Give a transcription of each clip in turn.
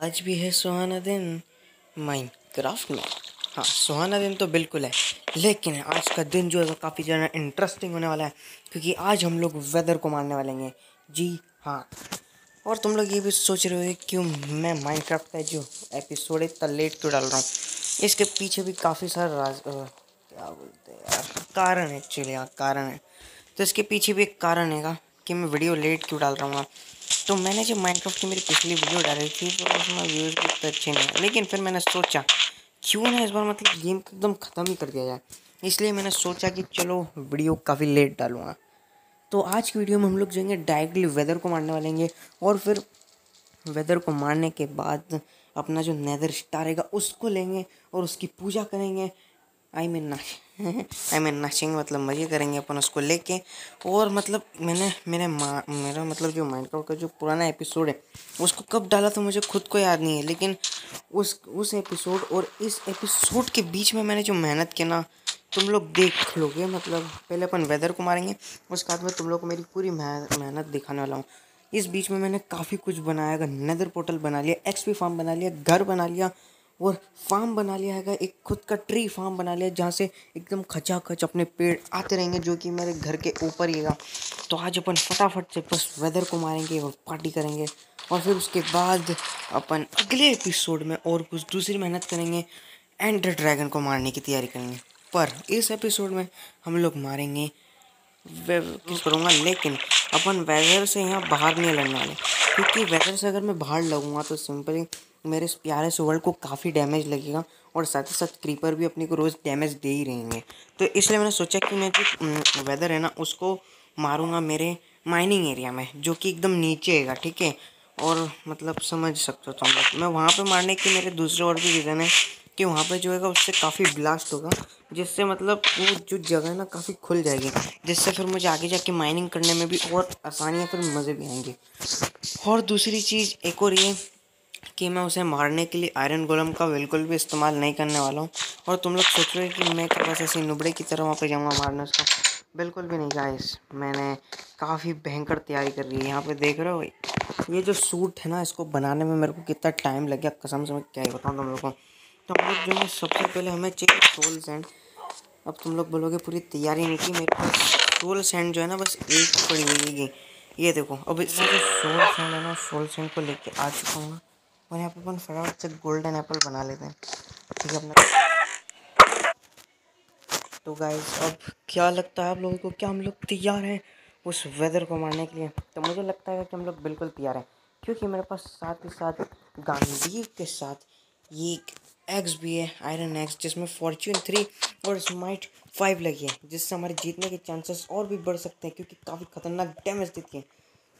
आज भी है सुहाना दिन माइनक्राफ्ट में। हाँ, सुहाना दिन तो बिल्कुल है, लेकिन आज का दिन जो है वो काफ़ी ज़्यादा इंटरेस्टिंग होने वाला है, क्योंकि आज हम लोग वेदर को मारने वाले हैं। जी हाँ। और तुम लोग ये भी सोच रहे हो क्यों मैं माइनक्राफ्ट का जो एपिसोड इतना लेट क्यों डाल रहा हूँ। इसके पीछे भी काफ़ी सारा क्या बोलते हैं यार, कारण है। एक्चुअली हाँ, कारण है। तो इसके पीछे भी एक कारण है कि मैं वीडियो लेट क्यों डाल रहा हूँ। तो मैंने जब माइनक्राफ्ट की मेरी पिछली वीडियो डाली थी तो उसमें व्यूज़ भी इतने अच्छे नहीं है, लेकिन फिर मैंने सोचा क्यों ना इस बार मतलब गेम को एकदम ख़त्म ही कर दिया जाए। इसलिए मैंने सोचा कि चलो वीडियो काफ़ी लेट डालूँगा। तो आज की वीडियो में हम लोग जाएंगे डायरेक्टली वेदर को मारने वाले हैं, और फिर वेदर को मारने के बाद अपना जो नेदर स्टार रहेगा उसको लेंगे और उसकी पूजा करेंगे। आई मीन नाचिंग मतलब मज़े करेंगे अपन उसको लेके। और मतलब मेरा मतलब जो माइनक्राफ्ट का जो पुराना एपिसोड है उसको कब डाला था मुझे खुद को याद नहीं है, लेकिन उस एपिसोड और इस एपिसोड के बीच में मैंने जो मेहनत की ना, तुम लोग देख लोगे। मतलब पहले अपन वेदर को मारेंगे, उसके बाद में तुम लोग को मेरी पूरी मेहनत दिखाने वाला हूँ। इस बीच में मैंने काफ़ी कुछ बनाया, नेदर पोर्टल बना लिया, एक्सपी फार्म बना लिया, घर बना लिया और फार्म बना लिया है, एक खुद का ट्री फार्म बना लिया जहाँ से एकदम खचाखच अपने पेड़ आते रहेंगे, जो कि मेरे घर के ऊपर ही है। तो आज अपन फटाफट से बस वेदर को मारेंगे और पार्टी करेंगे, और फिर उसके बाद अपन अगले एपिसोड में और कुछ दूसरी मेहनत करेंगे, एंडर ड्रैगन को मारने की तैयारी करेंगे। पर इस एपिसोड में हम लोग मारेंगे किस करूँगा, लेकिन अपन वेदर से यहाँ बाहर नहीं लड़ने वाले, क्योंकि वेदर से अगर मैं बाहर लगूँगा तो सिंपली मेरे इस प्यारे से वर्ल्ड को काफ़ी डैमेज लगेगा, और साथ ही साथ क्रीपर भी अपने को रोज़ डैमेज दे ही रहेंगे। तो इसलिए मैंने सोचा कि मैं जो वेदर है ना उसको मारूँगा मेरे माइनिंग एरिया में, जो कि एकदम नीचे है, ठीक है। और मतलब समझ सकते हो तुम लोग, मैं वहाँ पे मारने के मेरे दूसरे और भी रीज़न है कि वहाँ पे जो है उससे काफ़ी ब्लास्ट होगा, जिससे मतलब वो जो जगह है ना काफ़ी खुल जाएगी, जिससे फिर मुझे आगे जाके माइनिंग करने में भी और आसानी, फिर मज़े भी आएंगे। और दूसरी चीज़ एक और ये कि मैं उसे मारने के लिए आयरन गोलम का बिल्कुल भी इस्तेमाल नहीं करने वाला हूँ। और तुम लोग सोच रहे हो कि मैं बस ऐसे नुबड़े की तरह वहाँ पे जाऊँगा मारने उसका, बिल्कुल भी नहीं गाइस। मैंने काफ़ी भयंकर तैयारी कर रही है। यहाँ पे देख रहे हो ये जो सूट है ना, इसको बनाने में मेरे को कितना टाइम लग गया, कसम से मैं क्या ही बताऊँ तुम लोगों को। तो हम लोग जो है सबसे पहले हमें चाहिए सोल सैंड। अब तुम लोग बोलोगे पूरी तैयारी नहीं की, मेरे पास सोल सैंड जो है ना बस एक पड़ी हुई है, ये देखो। अब इसमें जो सोल सैंड है ना, सोल सैंड को लेके आ चुका हूँ, और यहाँ पे अपन फटाफट से गोल्डन एप्पल बना लेते हैं, ठीक है अपना। तो गाइस अब क्या लगता है आप लोगों को, क्या हम लोग तैयार हैं उस वेदर को मारने के लिए? तो मुझे लगता है कि हम लोग बिल्कुल तैयार हैं, क्योंकि मेरे पास साथ ही साथ गांडीव के साथ ये एक एक्स भी है, आयरन एक्स, जिसमें फॉर्च्यून 3 और स्माइट 5 लगी है, जिससे हमारे जीतने के चांसेस और भी बढ़ सकते हैं, क्योंकि काफ़ी खतरनाक डैमेज देती है।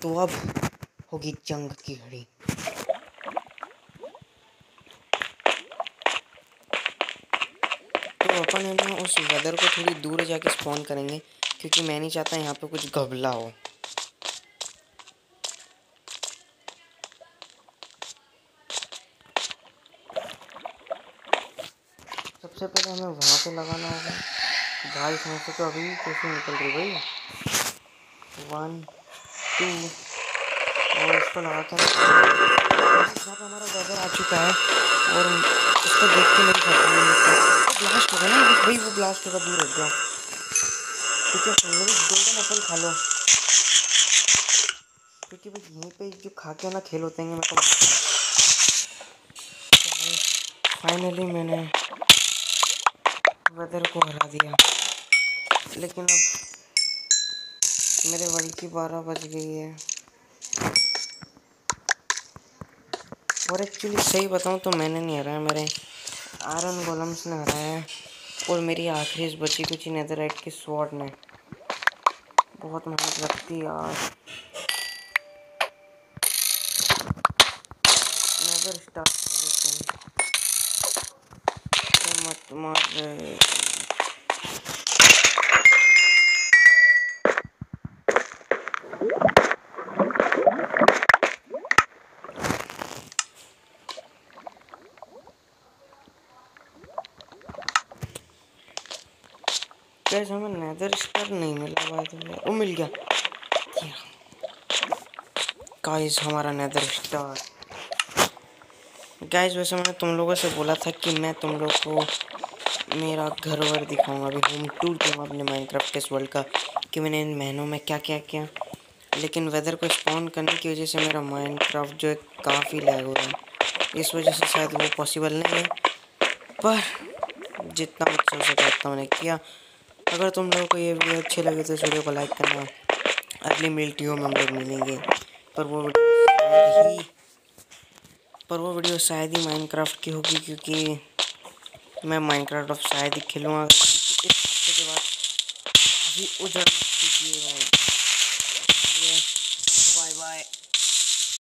तो अब होगी जंग की घड़ी। तो अपन है ना उस वेदर को थोड़ी दूर जाके स्पॉन करेंगे, क्योंकि मैं नहीं चाहता यहाँ पे कुछ घबला हो। सबसे पहले हमें वहाँ पे लगाना होगा। गाइस यहाँ से तो अभी कैसे निकल रही भाई, 1 2 और इसको लगा के यहाँ पे हमारा वेदर आ चुका है, और इसको देख के मेरी ब्लास्ट होगा ना भाई, वो ब्लास्ट होगा, दूर हट जाओ, ठीक है। मेरी गोल्डन एप्पल खा लो, क्योंकि भाई यहीं पे जो खा के ना खेल होते हैं मेरे को। फाइनली मैंने वेदर को हरा दिया, लेकिन अब मेरे वर्ल्ड की 12 बज गई है। और एक्चुअली सही बताऊँ तो मैंने नहीं हराया, मेरे आयरन गोलम्स ने हराया है, और मेरी आखिरी इस बची कुछ नेदरराइट की स्वॉर्ड ने। बहुत मेहनत लगती है यार। नेदर स्टार मत मार। कैसे हमें नेदर स्टार नहीं मिला बाद में? वो मिल गया गाइस, हमारा नेदर स्टार। गाइस वैसे मैंने तुम लोगों से बोला था कि मैं तुम लोग को मेरा घर वर दिखाऊंगा, अभी होम टूर दूंगा अपने माइनक्राफ्ट टेस्ट वर्ल्ड का कि मैंने इन महीनों में क्या क्या किया। लेकिन वेदर को स्पॉन करने की वजह से मेरा माइनक्राफ्ट जो है काफ़ी लैग हो रहा है, इस वजह से शायद वो पॉसिबल नहीं है। पर जितना मुझसे हो सका उतना मैंने किया। अगर तुम लोगों को ये वीडियो अच्छी लगे तो इस वीडियो को लाइक करना। अगली मिल्टियो में हम लोग मिलेंगे, पर वो वीडियो शायद ही माइनक्राफ्ट की होगी, क्योंकि मैं माइनक्राफ्ट ऑफ शायद ही खेलूँगा इस हफ्ते के बाद। काफ़ी उजड़ चुकी है भाई। Bye bye.